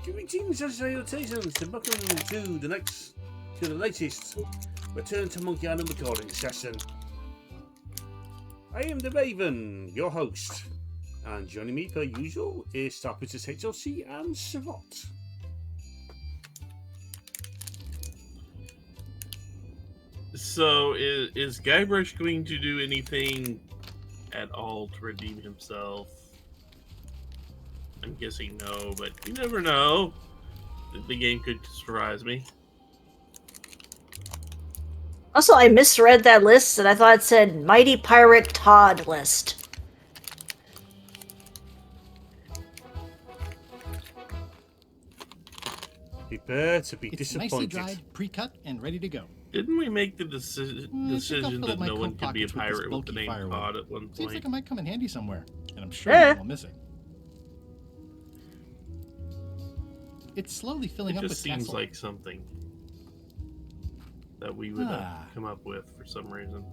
Greetings and salutations, and welcome to the latest Return to Monkey Island recording session. I am the Raven, your host, and joining me per usual is StarprincessHLC and Savot. So, is Guybrush going to do anything at all to redeem himself? I'm guessing no, but you never know. The game could surprise me. Also, I misread that list and I thought it said Mighty Pirate Todd list. Prepare to be It's disappointed. nicely dried, pre-cut, and ready to go. Didn't we make the decision that no one can be a pockets with this pirate with the bulky name firewood. Todd at one Seems like point? it might come in handy somewhere, and I'm sure Eh. you will miss it. It's slowly filling It up with just seems castle. like something that we would Ah. come up with for some reason.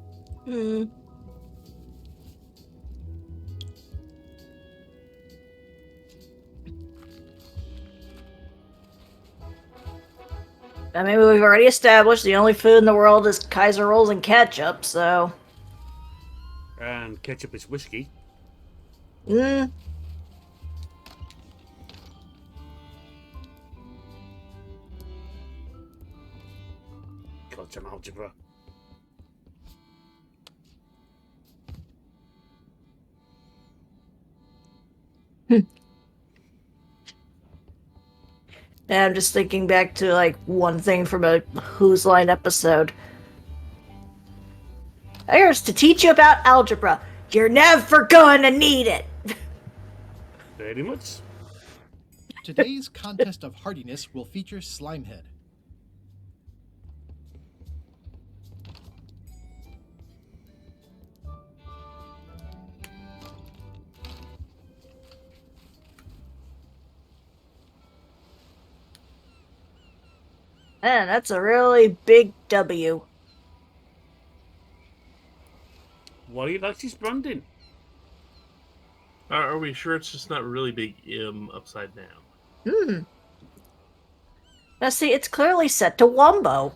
I mean, we've already established the only food in the world is Kaiser rolls and ketchup, so... And ketchup is whiskey. Quantum algebra. And I'm just thinking back to, like, one thing from a Who's Line episode. Here's to teach you about algebra. You're never gonna need it. Very much. Today's contest of hardiness will feature Slimehead. Man, that's a really big W. What do you like this branding? Are we sure it's just not really big M upside down? Now see, it's clearly set to Wumbo.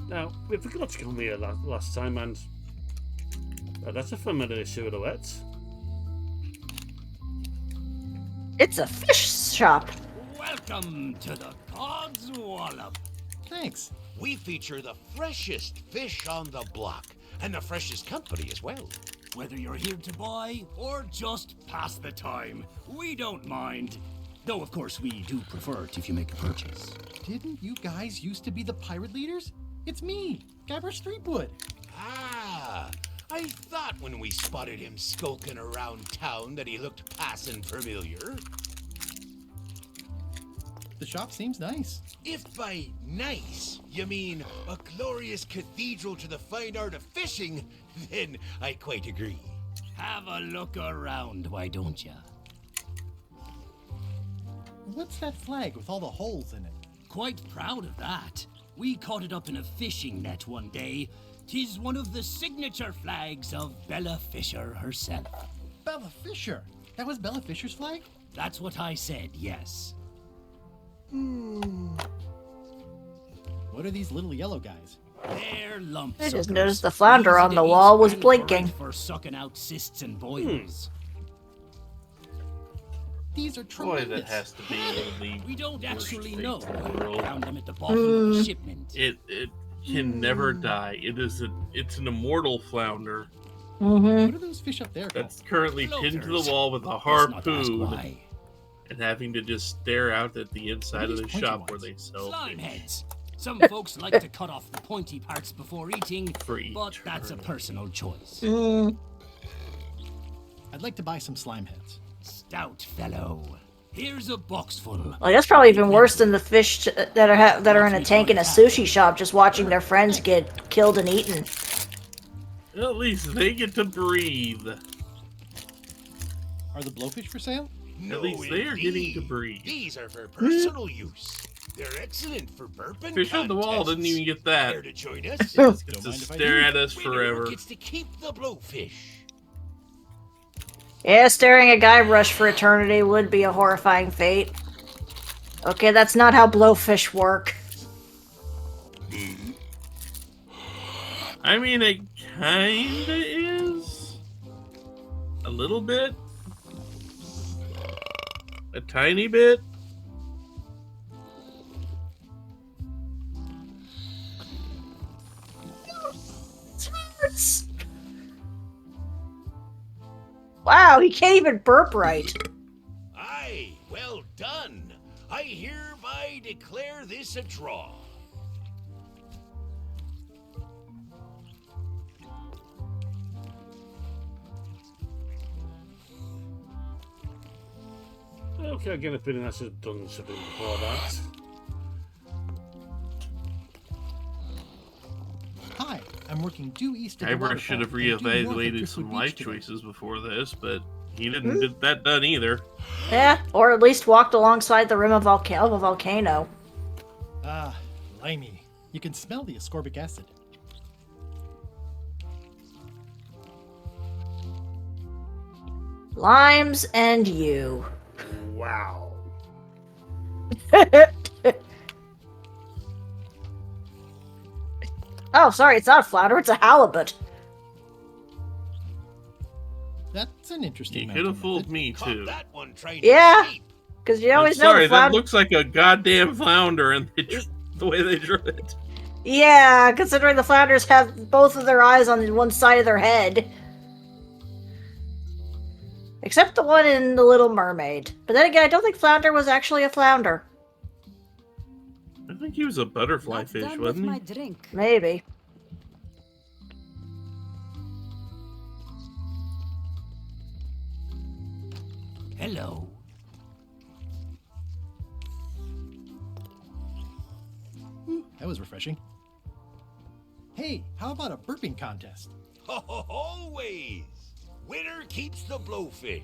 Now, we forgot to come here last time, and that's a familiar silhouette. It's a fish shop. Welcome to the God's Wallop. Thanks. We feature the freshest fish on the block, and the freshest company as well. Whether you're here to buy or just pass the time, we don't mind. Though, of course, we do prefer it if you make a purchase. Didn't you guys used to be the pirate leaders? It's me, Guybrush Threepwood. Ah, I thought when we spotted him skulking around town that he looked passing familiar. The shop seems nice. If by nice you mean a glorious cathedral to the fine art of fishing, then I quite agree. Have a look around, why don't ya? What's that flag with all the holes in it? Quite proud of that. We caught it up in a fishing net one day. 'Tis one of the signature flags of Bella Fisher herself. Bella Fisher. That was Bella Fisher's flag? That's what I said, yes. What are these little yellow guys? They're lump I just suckers. noticed the flounder Easy on to the eat wall was and blinking. great for sucking out cysts and boils. These are Boy, tremendous. that has to be the We don't worst actually thing know. in the world. We found them at the bottom of the shipment. It can never die. It's an immortal flounder What are those fish up there called? that's currently pinned to the Floaters. wall with a Let's not ask harpoon why. and having to just stare out at the inside of these the pointy shop where ones? they sell Slime fish. heads. Some folks like to cut off the pointy parts before eating, For but that's a eternity. personal choice. I'd like to buy some slime heads. Stout fellow. Here's a box full. Like, that's probably even worse than the fish that are in a tank in a sushi shop, just watching their friends get killed and eaten. At least they get to breathe. Are the blowfish for sale? No, At least they are getting to indeed. breathe. These are for personal use. They're excellent for burping Fish on the wall didn't even get that. Care to join us? Gets Don't to mind if I stare do. at us Winner forever. gets to keep the blowfish. Yeah, staring at Guybrush for eternity would be a horrifying fate. Okay, that's not how blowfish work. I mean, it kinda is. A little bit. A tiny bit. Wow, he can't even burp right. Aye, well done. I hereby declare this a draw. Okay, I get a feeling I should have done something before that. Hi, I'm working due east of the Guybrush waterfall. should have and due north of reevaluated Driftwood some Beach life today. choices before this, but he didn't get that done either. Yeah, or at least walked alongside the rim of a volcano. Ah, limey. You can smell the ascorbic acid. Limes and you. Wow. Oh, sorry, it's not a flounder, it's a halibut. That's an interesting He could have mountain fooled method. me Caught too. that one trying Yeah. to escape. Because you I'm always know sorry, the that flounder. looks like a goddamn flounder, and the way they drew it. Yeah, considering the flounders have both of their eyes on one side of their head. Except the one in The Little Mermaid. But then again, I don't think flounder was actually a flounder. I think he was a butterfly Not fish, done with wasn't my he? drink. Maybe. Hello. That was refreshing. Hey, how about a burping contest? Always. Winner keeps the blowfish.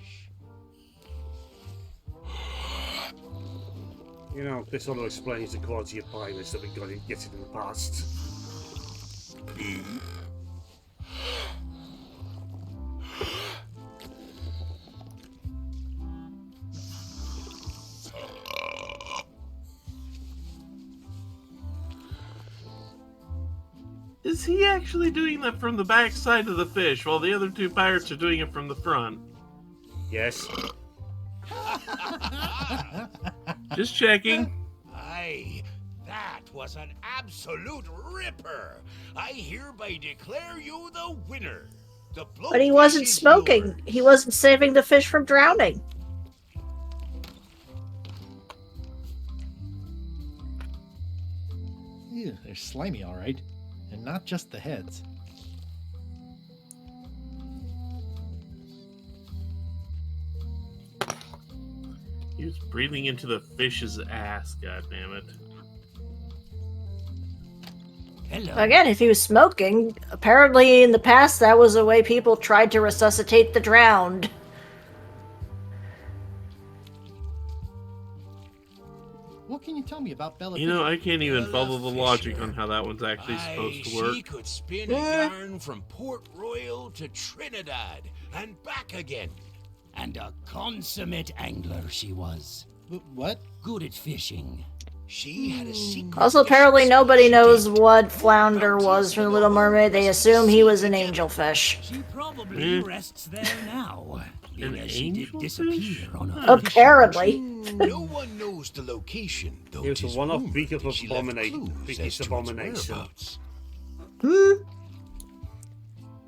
You know, this all explains the quality of pilots that we got in getting in the past. Is he actually doing that from the back side of the fish, while the other two pirates are doing it from the front? Yes. Just checking. Aye, that was an absolute ripper. I hereby declare you the winner. The But he blowfish wasn't is smoking. yours. He wasn't saving the fish from drowning. Ew, they're slimy, all right. And not just the heads. He was breathing into the fish's ass, goddammit. Hello. Again, if he was smoking, apparently in the past that was the way people tried to resuscitate the drowned. What can you tell me about Bella You know, Fisher? I can't even Bella follow the logic Fisher. on how that one's actually supposed to She work. could spin a yarn from Port Royal to Trinidad and back again. And a consummate angler she was. What? Good at fishing. She had a secret. Also, fishing apparently spot nobody she knows did. what flounder was from The Little Mermaid. They assume he was an Secret. angelfish. She probably Eh. rests there now. An Yes, she did angelfish? disappear on a Apparently. No one knows the location, though. It was a 'tis one-off rumored beak of that she left abomination. clues Biggest as to its abomination. whereabouts.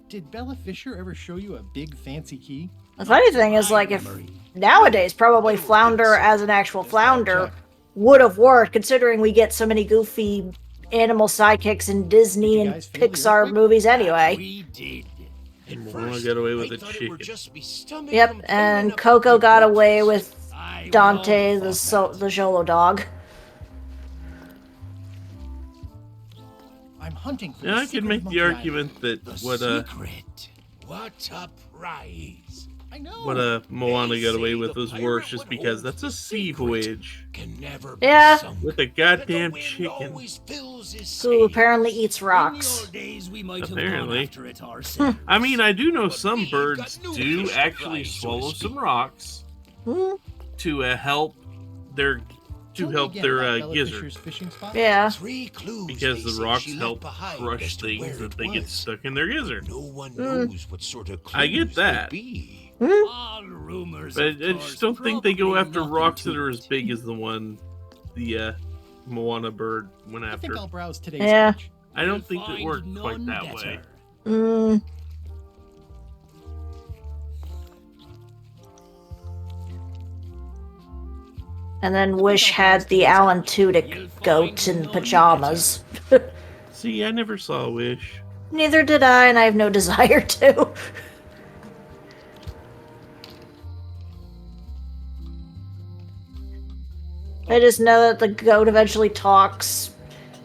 Did Bella Fisher ever show you a big fancy key? The funny thing is, like, if nowadays probably flounder as an actual flounder would have worked, considering we get so many goofy animal sidekicks in Disney Did you and guys feel the Pixar earthquake? movies anyway. We did. At I first, got away with I a thought it would chicken. just be stomach Yep, complaining and about Coco the got away breakfast. with I Dante, will the thought that. the Jolo dog. I'm hunting for Yeah, the I secret can make of the Monkey argument that The what secret. What a prize. I know. what Moana They got away say with the was pirate worse just what because holds that's a the sea secret voyage Can never be Yeah. sunk. with a That goddamn the wind chicken. always fills his Who sails. apparently eats In rocks. your days, we might have Apparently. gone after it ourselves. I mean, I do know But some we've birds got new do fish to actually fry, so to swallow speak. some rocks Hmm? to help their Tell me again about Bella gizzard, Fisher's fishing spot. Yeah. 3 clues because they the say rocks she help left behind crush as to things where that it they get was. stuck in their gizzard. No one Mm. knows what sort of clues I get that. they be. All rumors, But of I course, just don't think they go probably after nothing rocks to that are it. as big as the one the Moana bird went I think after. I'll browse today's Yeah. catch. I don't You'll think it find worked quite none that better. way. Mm. And then Wish had the Alan Tudyk goat in pajamas. See, I never saw Wish. Neither did I, and I have no desire to. I just know that the goat eventually talks.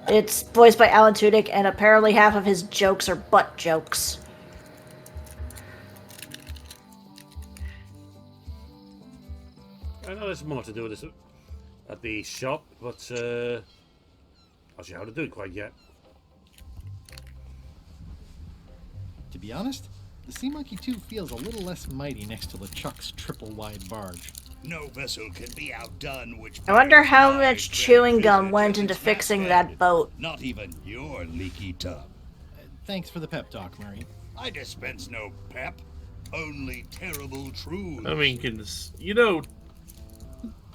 It's voiced by Alan Tudyk, and apparently half of his jokes are butt jokes. I know there's more to do with this at the shop, but I'll see how to do it quite yet. To be honest, the Sea Monkey 2 feels a little less mighty next to LeChuck's triple-wide barge. No vessel can be outdone which I wonder how bears much lies chewing grand gum visage went at into its fixing masthead. that boat. Not even your leaky tub. Thanks for the pep talk, Murray. I dispense no pep, only terrible truth. I mean,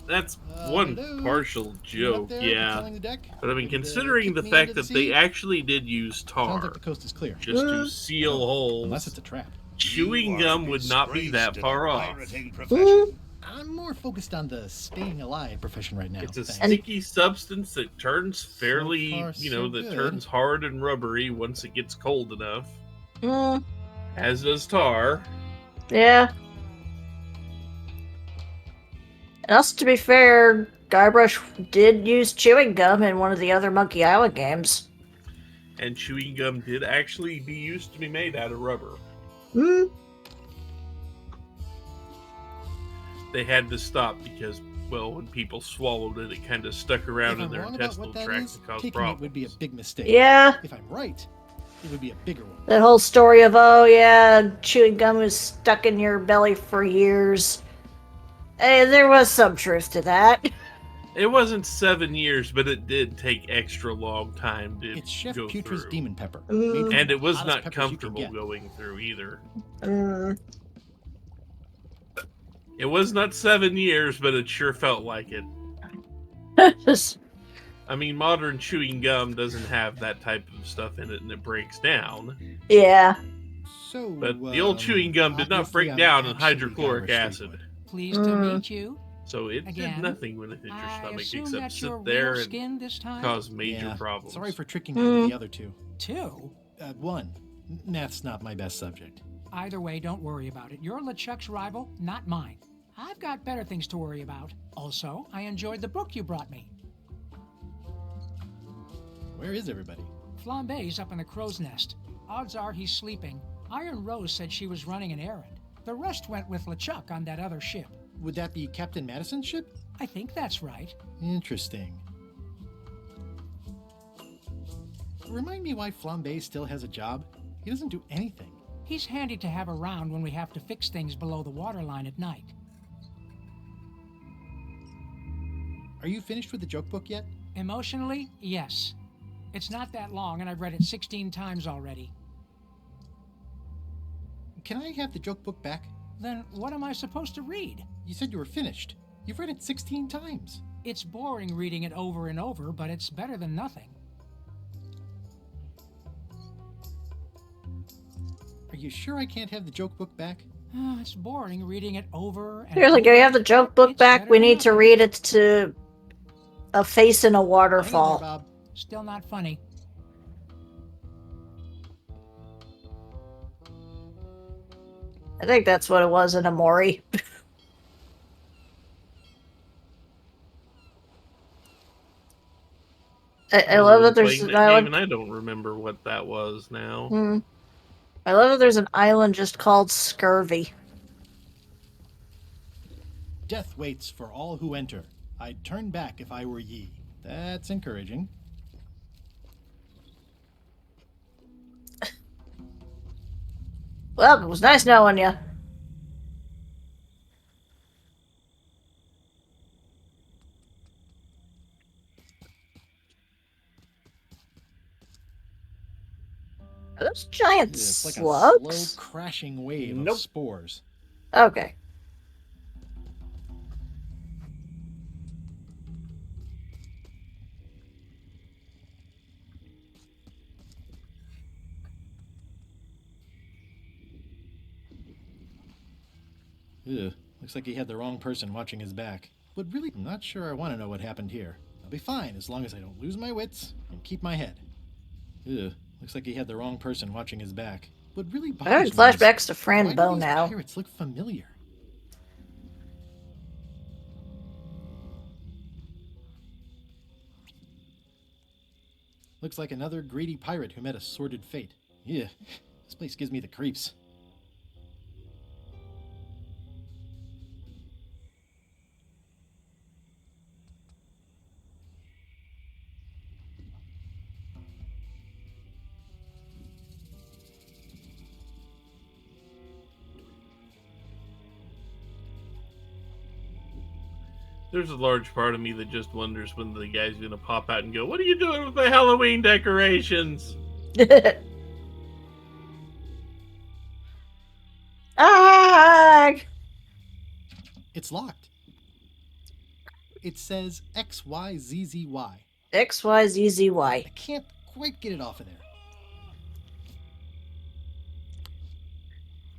that's one hello? partial You up joke, there yeah. patrolling the deck? But I mean, Ready to considering kick the me fact into that the they sea? actually did use Sounds tar like the coast is clear. just to seal holes, Unless it's a trap. chewing You are gum would not be that disgraced in far the off. pirating profession. I'm more focused on the staying alive profession right now. It's a thanks. sticky substance that turns fairly, far, so that good. turns hard and rubbery once it gets cold enough. Mm, As does tar. yeah. And also, to be fair, Guybrush did use chewing gum in one of the other Monkey Island games. And chewing gum did actually be used to be made out of rubber. Hmm. They had to stop because, well, when people swallowed it, it kind of stuck around If in I'm their wrong about intestinal what that tract is, and caused taking problems. it would be a big mistake. Yeah. If I'm right, it would be a bigger one. That whole story of, oh yeah, chewing gum was stuck in your belly for years. Hey, there was some truth to that. It wasn't 7 years, but it did take extra long time to It's Chef go Putra's through. demon pepper. Mm. made from And the it was hottest not peppers you can comfortable get. going through either. Mm. It was not 7 years, but it sure felt like it. I mean, modern chewing gum doesn't have that type of stuff in it, and it breaks down. Yeah. So, But the old chewing gum did not obviously break I'm down in absolutely hydrochloric Guybrush acid. Threepwood. Pleased to Mm. meet you. So it Again, did nothing when it hit your I stomach assume except that's your sit there real and skin this time. cause major Yeah. problems. Sorry for tricking you into the other two. Two. One, math's not my best subject. Either way, don't worry about it. You're LeChuck's rival, not mine. I've got better things to worry about. Also, I enjoyed the book you brought me. Where is everybody? Flambe's up in the crow's nest. Odds are he's sleeping. Iron Rose said she was running an errand. The rest went with LeChuck on that other ship. Would that be Captain Madison's ship? I think that's right. Interesting. Remind me why Flambe still has a job? He doesn't do anything. He's handy to have around when we have to fix things below the waterline at night. Are you finished with the joke book yet? Emotionally, yes. It's not that long, and I've read it 16 times already. Can I have the joke book back? Then what am I supposed to read? You said you were finished. You've read it 16 times. It's boring reading it over and over, but it's better than nothing. Are you sure I can't have the joke book back? It's boring reading it over and Seriously, can we have the joke book It's back? better We than need to nothing. read it to a face in a Hang in there, waterfall. Bob. Still not funny. I think that's what it was in Amori. I love that there's Playing an that game, island. and I don't remember what that was now. I love that there's an island just called Scurvy. death waits for all who enter. I'd turn back if I were ye. That's encouraging. Well, it was nice knowing you. Are those giant It's like slugs? a slow crashing wave Nope. of spores. Okay. Ugh, looks like he had the wrong person watching his back. But really, I'm not sure I want to know what happened here. I'll be fine as long as I don't lose my wits and keep my head. Ugh, looks like he had the wrong person watching his back. What really I'm bothers having me is, flashbacks to Fran why do Bow these now. pirates look familiar? Looks like another greedy pirate who met a sordid fate. Yeah, this place gives me the creeps. There's a large part of me that just wonders when the guy's gonna pop out and go, "What are you doing with my Halloween decorations?" Ah! It's locked. It says XYZZY. XYZZY. I can't quite get it off of there.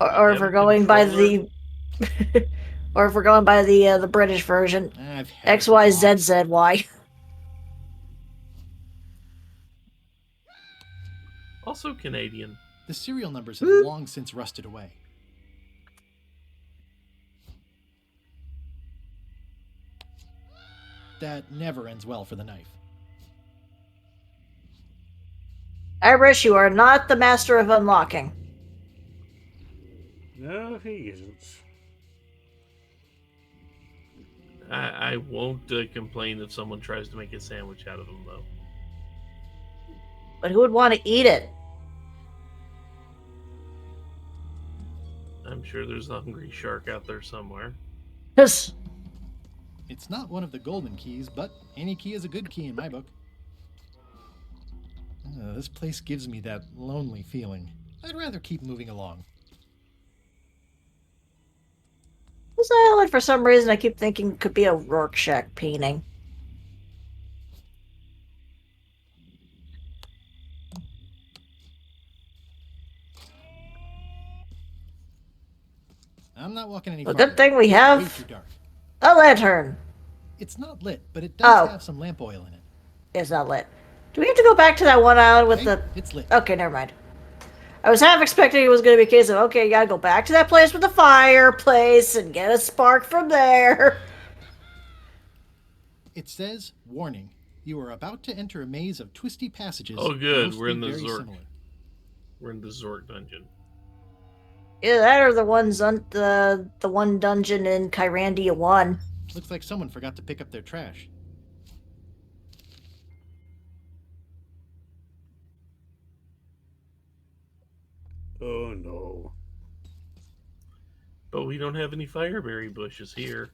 Or You if have we're a going by controller? the, or if we're going by the British version, I've had it once. XYZZY. Also Canadian. The serial numbers have long since rusted away. That never ends well for the knife. Guybrush, you are not the master of unlocking. No, he isn't. I won't complain if someone tries to make a sandwich out of them, though. But who would want to eat it? I'm sure there's a hungry shark out there somewhere. Because It's not one of the golden keys, but any key is a good key in my book. This place gives me that lonely feeling. I'd rather keep moving along. this island, for some reason, I keep thinking could be a Rorschach painting. I'm not walking any Well, farther. good thing we It's have way too dark. a lantern. It's not lit, but it does Oh. have some lamp oil in it. It's not lit. Do we have to go back to that one island with Hey, the... it's lit. Okay, never mind. I was half expecting it was going to be a case of, okay, you gotta go back to that place with the fireplace and get a spark from there. It says, warning, you are about to enter a maze of twisty passages. Oh, good. We're mostly in the very Zork. similar. We're in the Zork dungeon. Yeah, that or the ones on the one dungeon in Kyrandia 1. Looks like someone forgot to pick up their trash. Oh no. But we don't have any fireberry bushes here.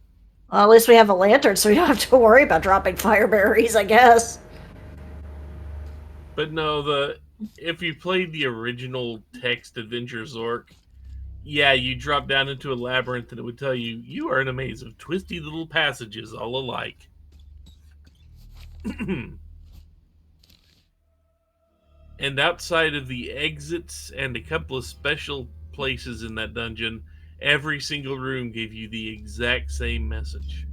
Well, at least we have a lantern, so we don't have to worry about dropping fireberries, I guess. But no, if you played the original text Adventure Zork, yeah, you drop down into a labyrinth and it would tell you, you are in a maze of twisty little passages all alike. And outside of the exits and a couple of special places in that dungeon, every single room gave you the exact same message.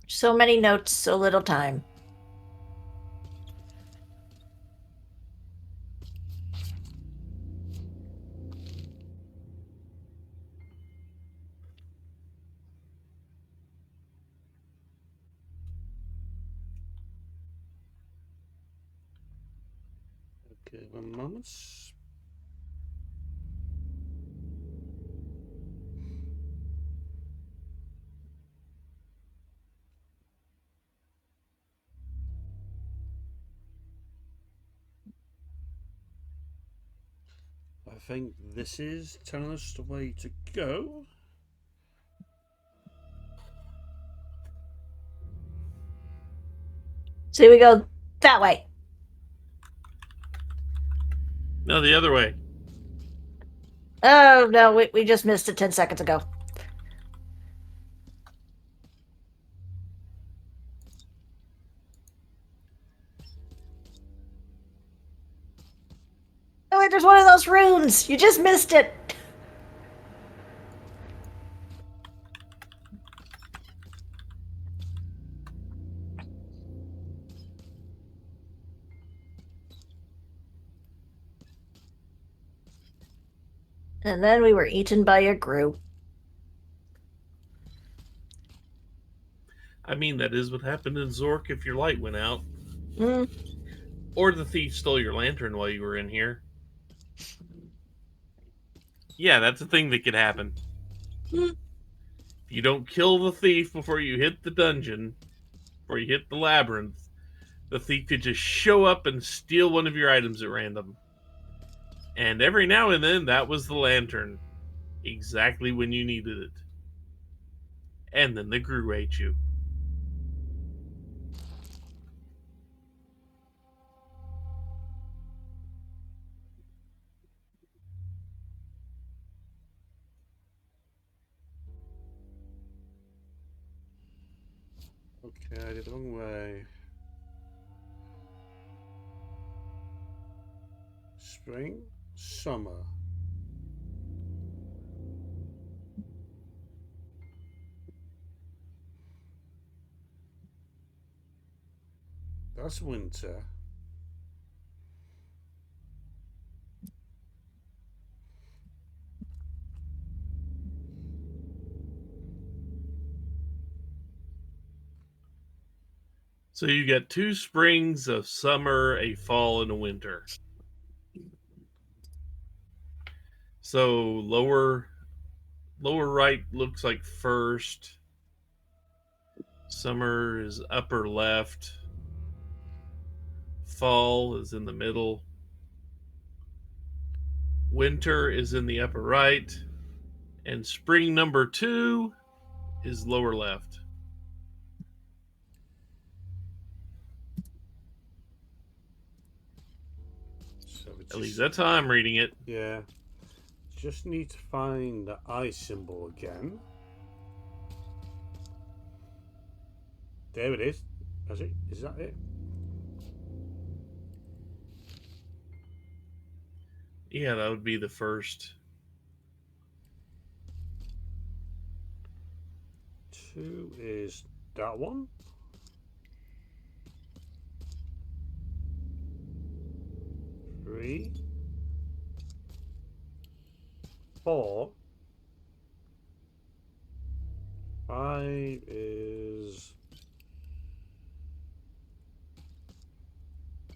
So many notes, so little time. Okay, 1 moment. I think this is telling us the way to go. So we go that way. No, the other way. Oh, no, we just missed it 10 seconds ago. Oh, wait, there's one of those runes. You just missed it. And then we were eaten by a Gru. I mean, that is what happened in Zork if your light went out. Mm. Or the thief stole your lantern while you were in here. Yeah, that's a thing that could happen. Mm. If you don't kill the thief before you hit the dungeon, before you hit the labyrinth, the thief could just show up and steal one of your items at random. And every now and then, that was the lantern. Exactly when you needed it. And then the Gru ate you. Okay, I did the wrong way. Spring, summer. That's winter. So you got 2 springs, a summer, a fall, and a winter. So lower right looks like first. Summer is upper left. Fall is in the middle. Winter is in the upper right. And spring number 2 is lower left. So At least that's how I'm reading it. Yeah. Just need to find the eye symbol again. There it is. Is it? Is that it? Yeah, that would be the first. 2 is that one. 3, 4, 5 is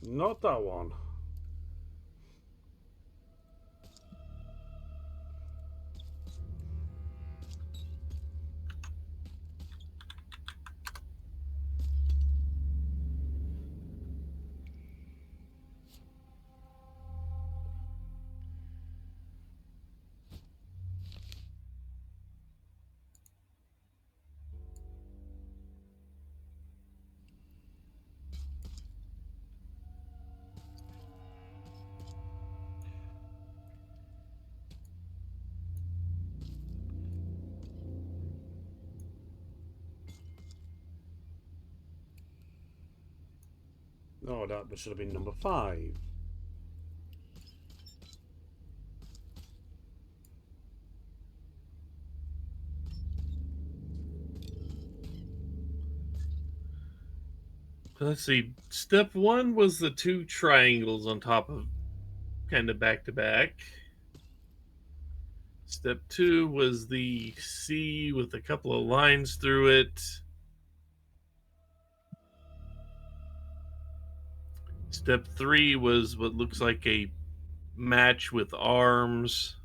not that one. No, that should have been number 5. Let's see. Step 1 was the 2 triangles on top of kind of back to back. Step 2 was the C with a couple of lines through it. Step 3 was what looks like a match with arms.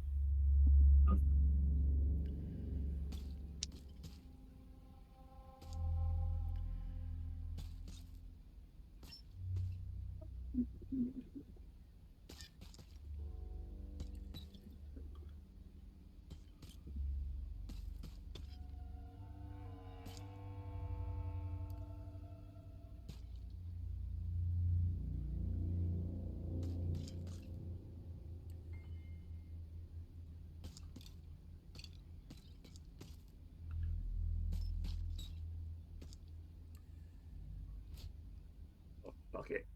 Oh, fuck it.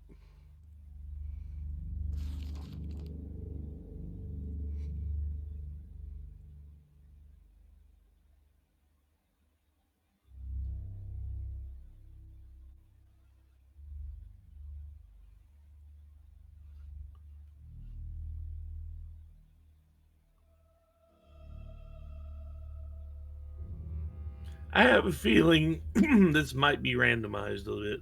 I have a feeling this might be randomized a little bit.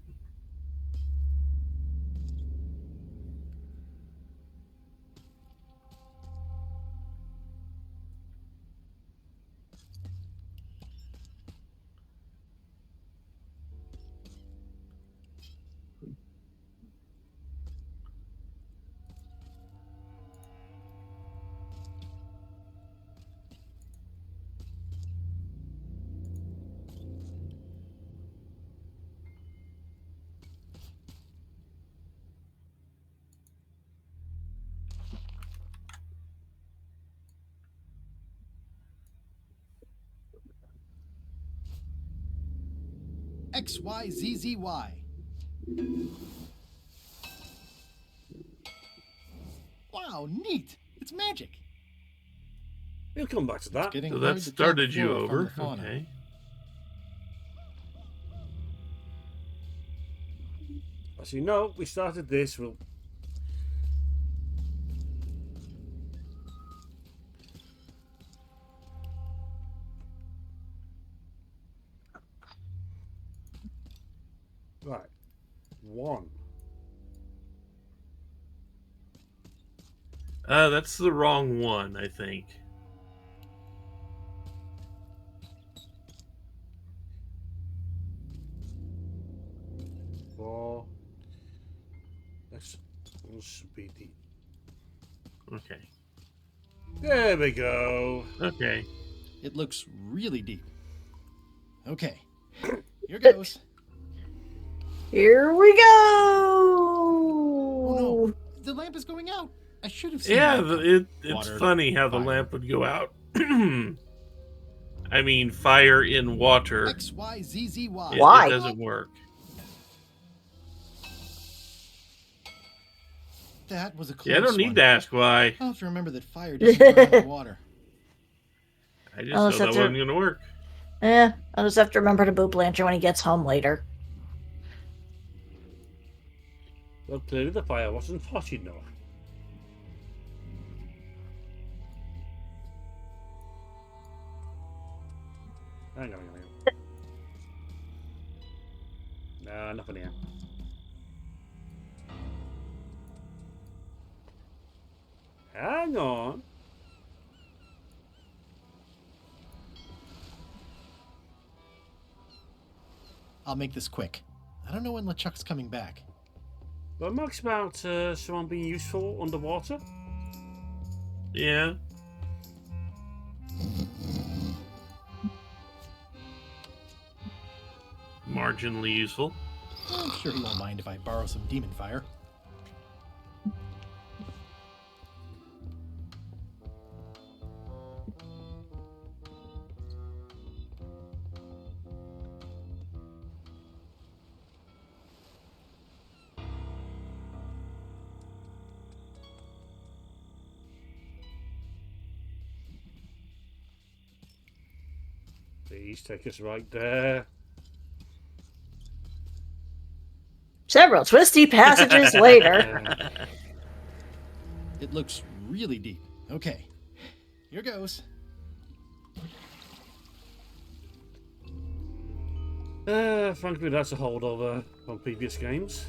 XYZZY. Wow, neat. It's magic. We'll come back to that. Getting So hard that to tell started the you flora from the over. fauna. Okay. As you know, we started this. We'll. Right. 1. That's the wrong one, I think. Four. Next one should be the. Okay. There we go. Okay. It looks really deep. Okay, here goes. Here we go. Oh no, the lamp is going out. I should have seen Yeah, that coming. it's Water, funny how the fire. lamp would go out. I mean, fire in water. XYZZY. Why? It doesn't work. That was a close Yeah, I don't need one. to ask why. I'll have to remember that fire doesn't burn in water. I just I'll know just that have to- wasn't going to work. I'll just have to remember to boot Blanchard when he gets home later. Well, clearly the fire wasn't hot enough. Hang on. Nah, nothing here. Hang on. I'll make this quick. I don't know when LeChuck's coming back. Well, Max about someone being useful underwater. Yeah. Marginally useful. I'm sure he won't mind if I borrow some demon fire. Please take us right there. Several twisty passages later. It looks really deep. Okay, here goes. Frankly, that's a holdover from previous games.